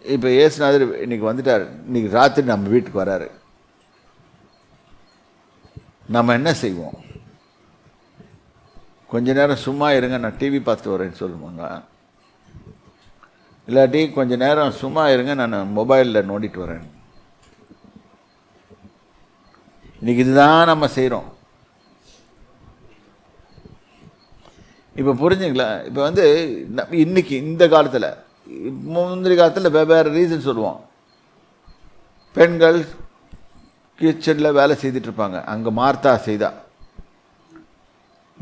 இப்போ இயேசுநாதர் இன்றைக்கி வந்துட்டார், இன்றைக்கி ராத்திரி நம்ம வீட்டுக்கு வராரு. நம்ம என்ன செய்வோம்? கொஞ்ச நேரம் சும்மா இருங்க, நான் டிவி பார்த்துட்டு வரேன்னு சொல்லுவாங்க. இல்லாட்டி கொஞ்ச நேரம் சும்மா இருங்க, நான் மொபைலில் நோண்டிட்டு வரேன். இன்றைக்கி இதுதான் நம்ம செய்கிறோம். இப்போ புரிஞ்சுங்களா? இப்போ வந்து இன்னைக்கு இந்த காலத்தில், முந்திரி காலத்தில் வெவ்வேறு ரீசன் சொல்லுவோம். பெண்கள் கிச்சனில் வேலை செய்துட்ருப்பாங்க. அங்கே மார்த்தா செய்தா,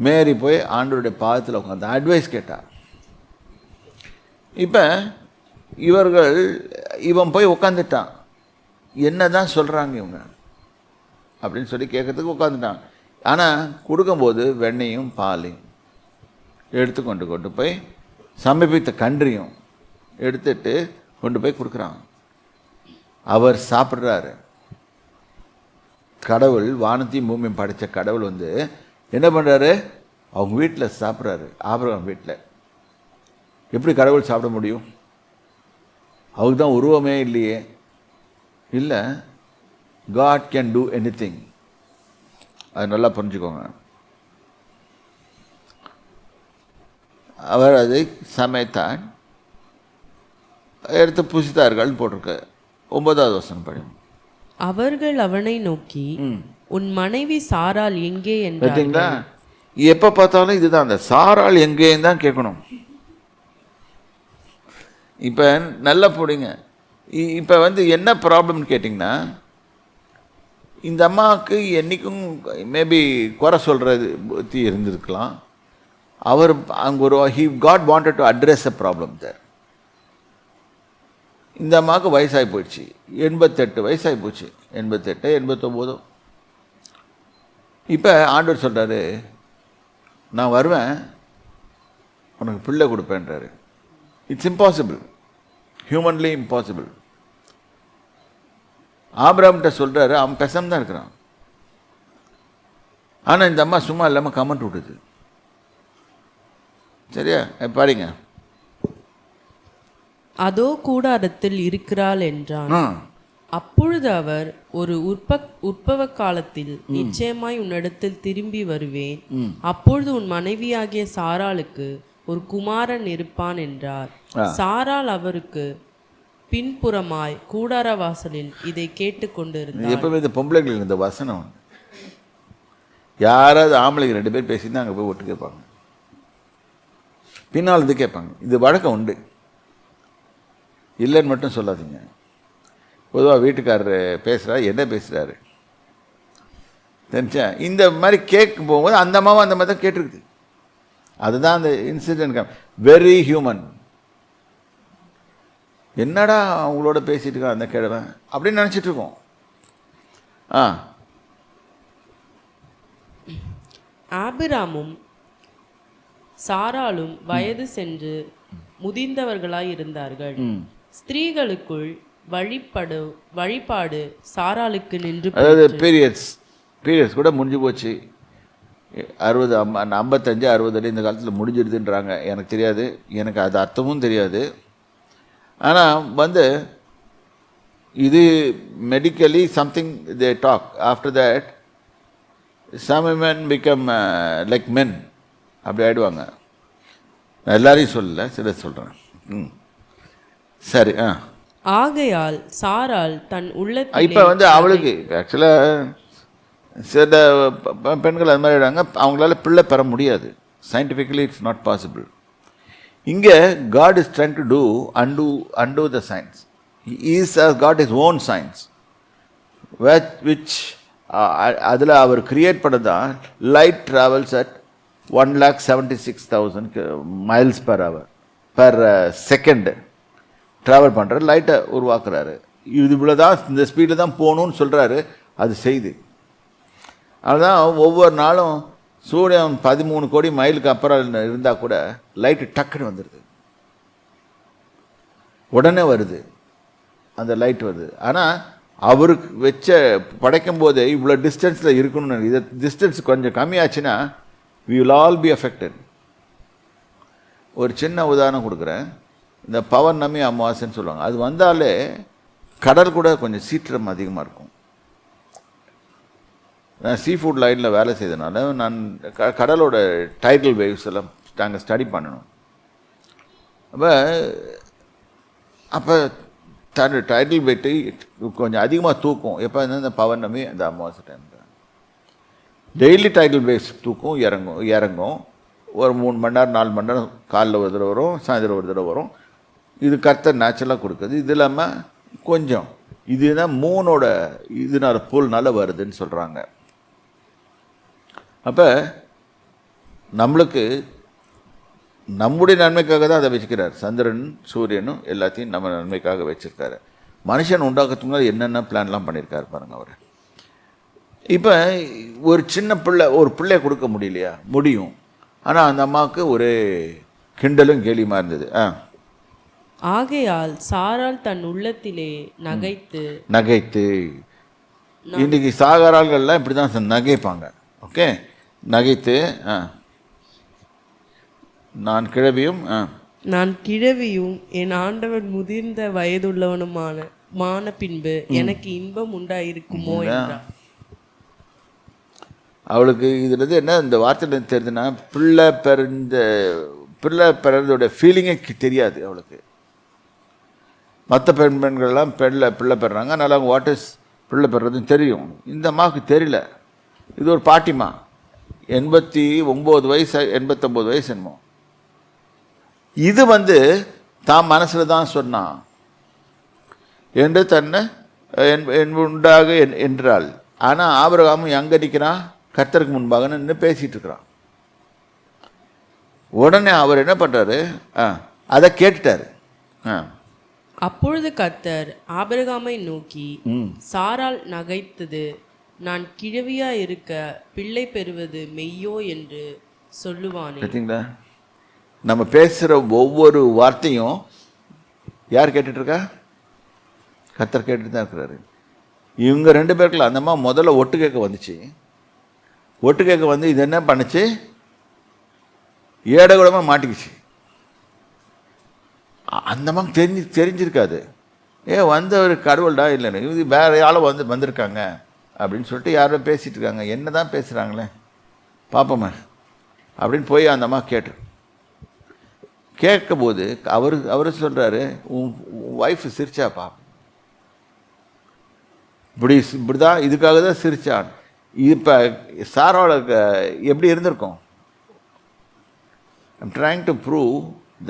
மேரி போய் ஆண்டவருடைய பாதத்தில் உட்காந்து அட்வைஸ் கேட்டா. இப்போ இவன் போய் உட்காந்துட்டான், என்ன தான் சொல்கிறாங்க இவங்க அப்படின்னு சொல்லி கேட்கறதுக்கு உட்காந்துட்டான். ஆனால் கொடுக்கும்போது வெண்ணையும் பாலையும் கொண்டு போய் சமர்ப்பித்த கன்றியும் எடுத்துட்டு கொண்டு போய் கொடுக்குறான். அவர் சாப்பிட்றாரு. கடவுள், வானத்தையும் பூமியும் படைத்த கடவுள் வந்து என்ன பண்ணுறாரு? அவங்க வீட்டில் சாப்பிட்றாரு. ஆபிரகாம் வீட்டில். எப்படி கடவுள் சாப்பிட முடியும்? அவருக்கு தான் உருவமே இல்லையே. இல்லை, God can do anything. அது நல்லா புரிஞ்சுக்கோங்க. அவர் அதை சமைத்தான், எடுத்து புசித்தார்கள் போட்டிருக்கு. 9வது வசனம் படி. அவர்கள் அவனை நோக்கி, உன் மனைவி சாராள் எங்கே என்றார்கள். பார்த்தீங்களா? எப்போ பார்த்தாலும் இதுதான், அந்த சாராள் எங்கேன்னு தான் கேட்கணும். இப்போ நல்லா போடுங்க. இப்போ வந்து என்ன ப்ராப்ளம்னு கேட்டிங்கன்னா, இந்த அம்மாவுக்கு என்றைக்கும் மேபி குறை சொல்கிறது பற்றி இருந்திருக்கலாம். அவர் அங்கே God wanted to address a problem there. இந்த அம்மாவுக்கு வயசாகி போயிடுச்சு, 88 வயசாகி போச்சு. 88 89. இப்போ ஆண்டவர் சொல்கிறாரு, நான் வருவேன், உனக்கு பிள்ளை கொடுப்பேன்றாரு. It's impossible, humanly impossible. ஆபிரகாம்கிட்ட சொல்கிறாரு, அவன் பெசாம தான் இருக்கிறான். ஆனால் இந்த அம்மா சும்மா இல்லாமல் கமெண்ட் விட்டுது. சரியா? பாருங்க. அதோ கூடாரத்தில் இருக்கிறாள் என்றான். அப்பொழுது அவர், ஒரு உற்பவ காலத்தில் நிச்சயமாய் உன்னிடத்தில் திரும்பி வருவேன், அப்பொழுது உன் மனைவியாகிய சாராளுக்கு ஒரு குமாரன் இருப்பான் என்றார். சாராள் அவருக்கு பின்புறமாய் கூடார வாசலில் இதை கேட்டுக்கொண்டிருந்தார். எப்பவுமே இந்த பொம்பளைங்களுக்கு இந்த வசனம், யாராவது ஆம்பளைங்க 2 பேர் பேசினா அங்கே போய் ஒட்டு கேட்பாங்க, பின்னால் இது கேட்பாங்க. இது வழக்கம் உண்டு, இல்லைன்னு மட்டும் சொல்லாதீங்க. பொதுவாக வீட்டுக்காரர் பேசுகிறாரு, என்ன பேசுகிறாரு தெரிஞ்சா, இந்த மாதிரி கேட்கும் போகும்போது அந்த அம்மாவும் அந்த மாதிரி தான் கேட்டிருக்குது. அதுதான் அந்த இன்சிடென்ட். Very human. என்னடா அவங்களோட பேசிட்டு இருக்கா அந்த கிழமை அப்படின்னு நினச்சிட்டு இருக்கோம். ஆபிராமும் சாராளும் வயது சென்று முதிர்ந்தவர்களாய் இருந்தார்கள். ஸ்திரீகளுக்குள் வழிபாடு சாராளுக்கு நின்று, அதாவது பீரியட்ஸ் கூட முடிஞ்சு போச்சு. 60 55 60 இந்த காலத்தில் முடிஞ்சிடுதுன்றாங்க. எனக்கு தெரியாது, எனக்கு அது அர்த்தமும் தெரியாது. ஆனால் வந்து இது medically something they talk. After that some men become like men, அப்படி ஆகிடுவாங்க. நான் எல்லாரையும் சொல்லலை, சிலர் சொல்கிறேன். சரி. ஆகையால் சாராள் தன் உள்ளத்தில், இப்போ வந்து அவளுக்கு ஆக்சுவலாக சில பெண்கள் அது மாதிரி ஆகிடுவாங்க, அவங்களால பிள்ளை பெற முடியாது. Scientifically it's not possible. இங்கே God is trying to do undo the science. He has got his own science, which அதில் அவர் கிரியேட் பண்ணதான் light travels at 1,76,000 miles per hour per second travel பண்ணுற லைட்டை உருவாக்குறாரு. இது இவ்வளோ தான், இந்த ஸ்பீடில் தான் போகணுன்னு சொல்கிறாரு. அது செய்து. அதுதான் ஒவ்வொரு நாளும் சூரியன் 13 கோடி மைலுக்கு அப்புறம் இருந்தால் கூட லைட்டு டக்குன்னு வந்துடுது, உடனே வருது, அந்த லைட் வருது. ஆனால் அவருக்கு வச்ச படைக்கும் போதே இவ்வளோ டிஸ்டன்ஸில் இருக்கணும்னு, இதை டிஸ்டன்ஸ் கொஞ்சம் கம்மியாச்சுன்னா we will all be affected. ஒரு சின்ன உதாரணம் கொடுக்குறேன். இந்த பௌர்ணமி அமாவாசைன்னு சொல்லுவாங்க. அது வந்தாலே கடல் கூட கொஞ்சம் சீற்றம் அதிகமாக இருக்கும். நான் சீ ஃபுட் லைனில் வேலை செய்தனால நான் கடலோட டைடல் வேவ்ஸ் எல்லாம் நாங்கள் ஸ்டடி பண்ணணும். அப்போ டைடல் வெயிட்டு கொஞ்சம் அதிகமாக தூக்கும். எப்போ இந்த பௌர்ணமி அந்த அமாவாசை டைம் தான் டெய்லி டைடல் வேவ்ஸ் தூக்கும், இறங்கும். ஒரு 3 மணி நேரம் 4 மணி நேரம் காலைல ஒரு தடவை வரும், சாயந்தரம் ஒரு தடவை வரும். இது கர்த்தர் நேச்சுரலாக கொடுக்குது. இது இல்லாமல் கொஞ்சம் இதுதான் மூணோட இதனால புல்னால வருதுன்னு சொல்கிறாங்க. அப்போ நம்மளுக்கு நம்முடைய நன்மைக்காக தான் அதை வச்சுக்கிறார். சந்திரன் சூரியனும் எல்லாத்தையும் நம்ம நன்மைக்காக வச்சுருக்காரு. மனுஷன் உண்டாக்கிறதுக்கு முன்னாடி என்னென்ன பிளான்லாம் பண்ணியிருக்காரு பாருங்கள் அவர். இப்போ ஒரு சின்ன பிள்ளைய கொடுக்க முடியலையா? முடியும். ஆனால் அந்த அம்மாவுக்கு ஒரு கிண்டலும் கேலியுமா இருந்தது. ஆகையால் சாராள் தன் உள்ளத்திலே நகைத்து இன்றைக்கி சாகராள்கள்லாம் இப்படி தான் நகைப்பாங்க. ஓகே, நகைத்து நான் கிழவியும் என் ஆண்டவன் முதிர்ந்த வயதுள்ளவனுமான பின்பு எனக்கு இன்பம் உண்டாயிருக்குமோ என்றார். அவளுக்கு இதுலேருந்து என்ன இந்த வார்த்தையில் தெரியுதுன்னா, பிள்ளை பிறந்தோட ஃபீலிங்கே தெரியாது அவளுக்கு. மற்ற பெண்கள்லாம் பிள்ளை பெறாங்க, அதனால் அவங்க வாட் இஸ் பிள்ளை பெறதுன்னு தெரியும். இந்த அம்மாவுக்கு தெரியல. இது ஒரு பாட்டிமா, 89 வயசு 89 வயசு என்னமோ. இது தான் மனசில் தான் சொன்னான் என்று தன்னை உண்டாக என்றாள். ஆனால் ஆபிரகாமும் எங்கே நிற்கிறான்? கர்த்தருக்கு முன்பாக நின்று பேசிகிட்டு இருக்கிறான். உடனே அவர் என்ன பண்ணுறாரு? அதை கேட்டுட்டார். அப்பொழுது கர்த்தர் ஆபிரகாமை நோக்கி, சாராள் நகைத்தது நான் கிழவியா இருக்க பிள்ளை பெறுவது மெய்யோ என்று சொல்லுவானே. பார்த்தீங்களா? நம்ம பேசுகிற ஒவ்வொரு வார்த்தையும் யார் கேட்டுட்ருக்கா? கர்த்தர் கேட்டுட்டு தான் இருக்கிறாரு. இவங்க 2 பேருக்குள்ள அந்தம்மா முதல்ல ஒட்டு கேட்க வந்துச்சு. ஒட்டு கேட்க இது என்ன பண்ணுச்சு? ஏடகுடமாக மாட்டிக்கிச்சு. அந்தம்மா தெரிஞ்சிருக்காது. வந்தவர் கடவுள்டா இல்லைன்னு, இது வேற யாரோ வந்திருக்காங்க அப்படின்னு சொல்லிட்டு யாரோ பேசிகிட்டு இருக்காங்க. என்ன தான் பேசுகிறாங்களே பார்ப்போமே அப்படின்னு போய் அந்த அம்மா கேட்கும்போது அவர் சொல்கிறாரு, உன் ஒய்ஃபு சிரிச்சாப்பா, இப்படி தான் இதுக்காக தான் சிரிச்சான். இப்போ சாரோட எப்படி இருந்திருக்கும்? I'm trying to prove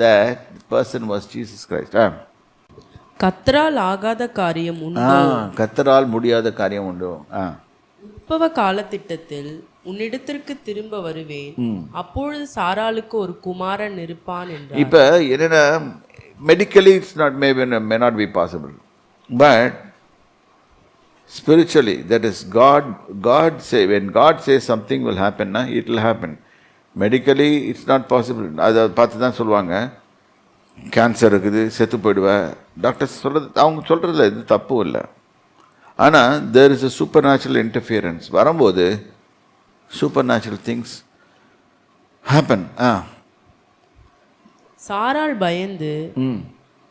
that the person was Jesus Christ. கர்த்தரால் ஆகாத காரியம் உண்டோ? கர்த்தரால் முடியாத காரியம் உண்டோ? உற்பவ காலத்திட்டத்தில் உன்னிடத்திற்கு திரும்ப வருவேன், அப்பொழுது சாராளுக்கு ஒரு குமாரன் இருப்பான் என்றார். இப்போ என்னன்னா, medically it's may not be possible, but spiritually, that is God say, when God says something will happen, it will happen. Medically it's not possible. அதை பார்த்து தான் சொல்லுவாங்க, கேன்சர் இருக்குது, செத்து போயிடுவேன். டாக்டர்ஸ் அவங்க சொல்கிறதுல இது தப்பும் இல்லை. ஆனால் there is a supernatural interference வரும்போது சூப்பர் நேச்சுரல் திங்ஸ் ஹேப்பன். சாராள் பயந்து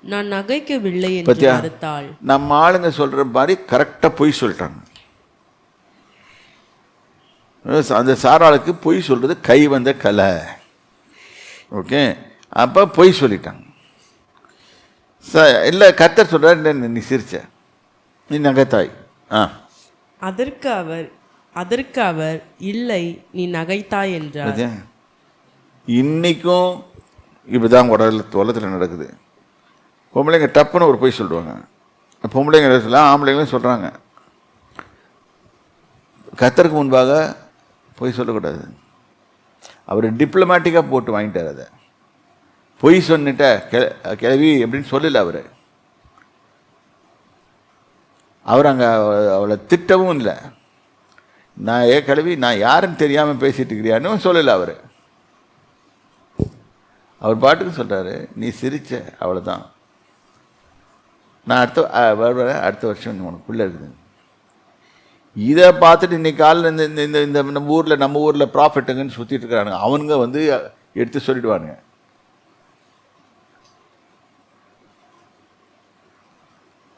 நான் நகைக்கவில்லை என்று மறுத்தாள். நம்ம ஆளுங்க சொல்கிற மாதிரி கரெக்டாக பொய் சொல்லிட்டாங்க. அந்த சாராளுக்கு பொய் சொல்கிறது கை வந்த கலை. ஓகே, அப்போ பொய் சொல்லிட்டாங்க. இல்லை, கர்த்தர் சொல்கிறார், நீ சிரிச்ச, நீ நகைத்தாய். அதற்கு அவர் இல்லை, நீ நகைத்தாய் என்றார். இன்னைக்கும் இப்படி தான் உலகத்தில் நடக்குது. பொம்பளைங்க டப்புன்னு ஒரு பொய் சொல்லுவாங்க. பொம்பளைங்க சொல்லலாம், ஆம்பளைங்களும் சொல்கிறாங்க. கர்த்தருக்கு முன்பாக பொய் சொல்லக்கூடாது. அவர் டிப்ளமேட்டிக்காக போட்டு வாங்கிட்டார். அதை பொய் சொன்னிட்ட கிளவி அப்படின்னு சொல்லலை அவர் அங்கே அவளை திட்டவும் இல்லை. நான் கிளவி, நான் யாருன்னு தெரியாமல் பேசிட்டு இருக்கிறியான்னு சொல்லலை அவர் பாட்டுக்கு சொல்கிறாரு, நீ சிரிச்ச, அவ்வளோதான், நான் அடுத்த வருஷம் உனக்கு பிள்ளை இருக்குது. இதை பார்த்துட்டு இன்னைக்கு காலில் இந்த நம்ம ஊரில் ப்ராஃபிட்டுங்கன்னு சுற்றிட்டு இருக்கிறானுங்க. அவனுங்க எடுத்து சொல்லிடுவானுங்க.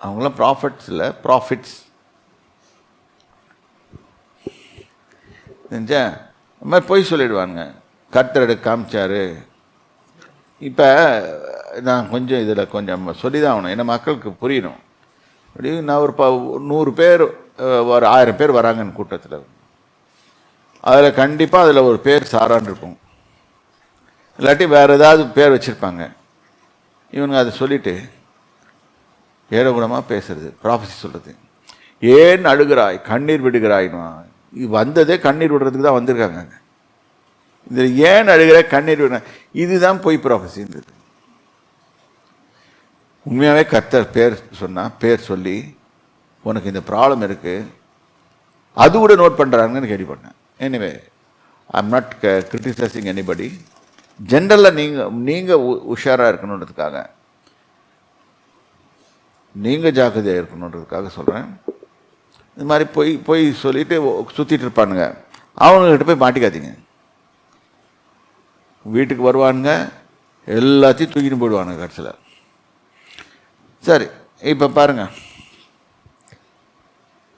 அவங்களாம் ப்ராஃபிட்ஸ் இல்லை, ப்ராஃபிட்ஸ். தெரிஞ்சா இந்த மாதிரி பொய் சொல்லிடுவாங்க. கர்த்தர் எடுத்து காமிச்சாரு. இப்போ நான் கொஞ்சம் இதில் கொஞ்சம் சொல்லி தான் ஆகணும், ஏன்னா மக்களுக்கு புரியணும். அப்படி நான் ஒரு 100 பேர் ஒரு 1000 பேர் வராங்கன்னு கூட்டத்தில், அதில் கண்டிப்பாக அதில் ஒரு பேர் சாரான்னு இருக்கும், இல்லாட்டி வேறு ஏதாவது பேர் வச்சுருப்பாங்க. இவனுங்க அதை சொல்லிவிட்டு ஏடகுணமாக பேசுறது, ப்ராஃபஸி சொல்கிறது. ஏன் அழுகிறாய், கண்ணீர் விடுகிறாய்னா, இது வந்ததே கண்ணீர் விடுறதுக்கு தான் வந்திருக்காங்க. இதில் ஏன் அழுகிற, கண்ணீர் விடுற, இதுதான் பொய் ப்ராஃபஸின்றது. உண்மையாகவே கர்த்தர் பேர் சொன்னால், பேர் சொல்லி உனக்கு இந்த ப்ராப்ளம் இருக்குது, அது கூட நோட் பண்ணுறாங்கன்னு கேள்விப்பட்டேன். Anyway I am not criticising anybody. ஜென்ரலாக நீங்கள் உஷாராக இருக்கணுன்றதுக்காக, நீங்கள் ஜாக்கிரதையாக இருக்கணுன்றதுக்காக சொல்கிறேன். இது மாதிரி போய் சொல்லிட்டு சுற்றிட்டு இருப்பானுங்க. அவங்கக்கிட்ட போய் மாட்டிக்காதீங்க. வீட்டுக்கு வருவானுங்க, எல்லாத்தையும் தூக்கிட்டு போயிடுவானுங்க கடைசியில். சரி, இப்போ பாருங்க.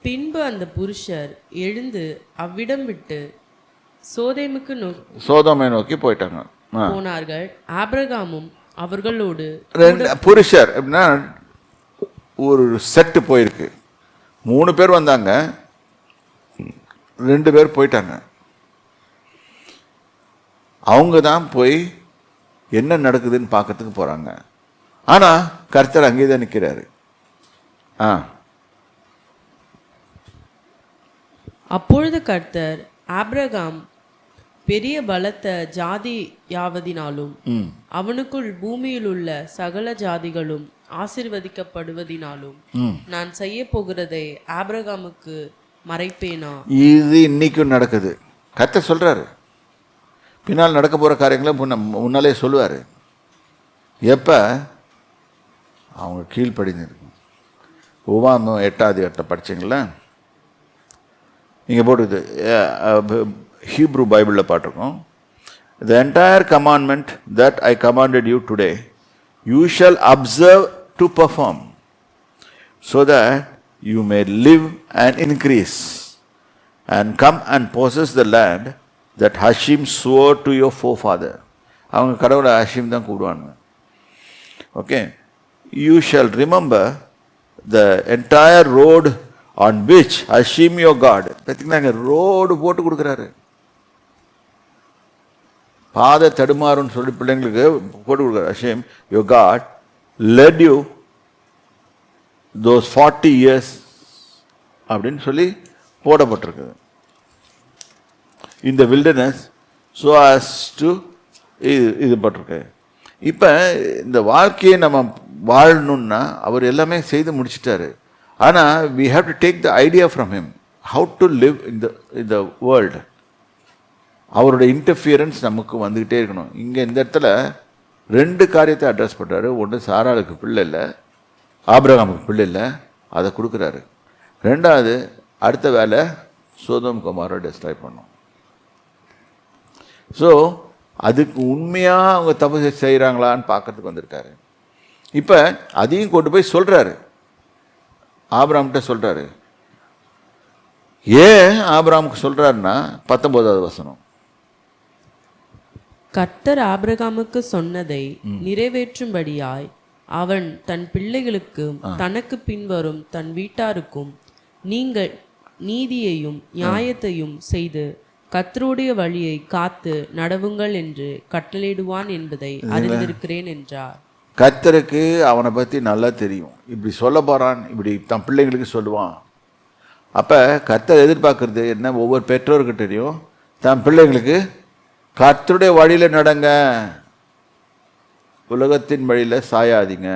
பின்பு அந்த புருஷர் எழுந்து அவ்விடம் விட்டு சோதோமை நோக்கி போயிட்டாங்க, போனார்கள். ஆபிரகாமும் அவர்களோடு. புருஷர் எப்படின்னா ஒரு செட்டு போயிருக்கு. 3 பேர் வந்தாங்க, 2 பேர் போயிட்டாங்க. அவங்க தான் போய் என்ன நடக்குதுன்னு பார்க்கறதுக்கு போகிறாங்க. ஆனால் கர்த்தர் அங்கே தான் நிற்கிறாரு. அப்பொழுது கர்த்தர், ஆபிரகாம் பெரிய பலத்த ஜாதியாவதினாலும் அவனுக்குள் பூமியில் உள்ள சகல ஜாதிகளும் ஆசீர்வதிக்கப்படுவதினாலும் நான் செய்ய போகிறதை ஆபிரகாமுக்கு மறைப்பேனா? இது இன்னைக்கும் நடக்குது. கர்த்தர் சொல்றாரு, பின்னால் நடக்க போற காரியங்களை முன்னாலே சொல்லுவாரு. எப்ப அவங்க கீழ்ப்படிந்து இருக்கும். உபாகமம் 8 படிச்சீங்களா? நீங்கள் போட்டுது ஹீப்ரூ பைபிளில் பாட்டிருக்கோம். The entire commandment that I commanded you today, you shall observe to perform, so that you may live and increase, and come and possess the land that Hashem swore to your forefather. அவங்க கடவுளை ஹஷீம் தான் கூடுவாங்க. Okay, you shall remember the entire road on which Hashem your God. பார்த்தீங்களா, road போட்டு கொடுக்குறாரு. பாதை தடுமாறுன்னு சொல்லி பிள்ளைங்களுக்கு போட்டு கொடுக்குறாரு. Hashem your God led you those 40 years அப்படின்னு சொல்லி போடப்பட்டிருக்குது. இந்த wilderness so as to இது பட்டிருக்கு. இப்போ இந்த வாழ்க்கையை நம்ம வாழணும்னா அவர் எல்லாமே செய்து முடிச்சிட்டாரு. ஆனால் we have to take the idea from him how to live in the world. அவருடைய இன்டர்ஃபியரன்ஸ் நமக்கு வந்துக்கிட்டே இருக்கணும். இங்கே இந்த இடத்துல 2 காரியத்தை அட்ரஸ் பண்ணுறாரு. ஒன்று, சாராளுக்கு பிள்ளை இல்லை, ஆபிரகாமுக்கு பிள்ளை இல்லை, அதை கொடுக்குறாரு. 2வது, அடுத்த வேலை சோதோம் கொமோரா டெஸ்ட்ராய் பண்ணும். ஸோ அதுக்கு உண்மையாக அவங்க தப்பு செய்கிறாங்களான்னு பார்க்கறதுக்கு வந்திருக்காரு. இப்போ அதையும் கொண்டு போய் சொல்கிறாரு, ஆபிரகாம்கிட்ட சொல்கிறாரு. ஏன் ஆபிரகாமுக்கு சொல்கிறாருன்னா 19வது வசனம், கர்த்தர் ஆபிரகாமுக்கு சொன்னதை நிறைவேற்றும்படியாய் அவன் தன் பிள்ளைகளுக்கும் தனக்கு பின்வரும் தன் வீட்டாருக்கும் நீங்கள் நீதியையும் நியாயத்தையும் செய்து கர்த்தருடைய வழியை காத்து நடவுங்கள் என்று கட்டளையிடுவான் என்பதை அறிந்திருக்கிறேன் என்றார். கர்த்தருக்கு அவனை பற்றி நல்லா தெரியும். இப்படி சொல்ல போகிறான், இப்படி தன் பிள்ளைங்களுக்கு சொல்லுவான். அப்போ கர்த்தர் எதிர்பார்க்கறது என்ன? ஒவ்வொரு பெற்றோர்கிட்டையும் தன் பிள்ளைங்களுக்கு கர்த்தருடைய வழியில் நடங்க, உலகத்தின் வழியில் சாயாதீங்க.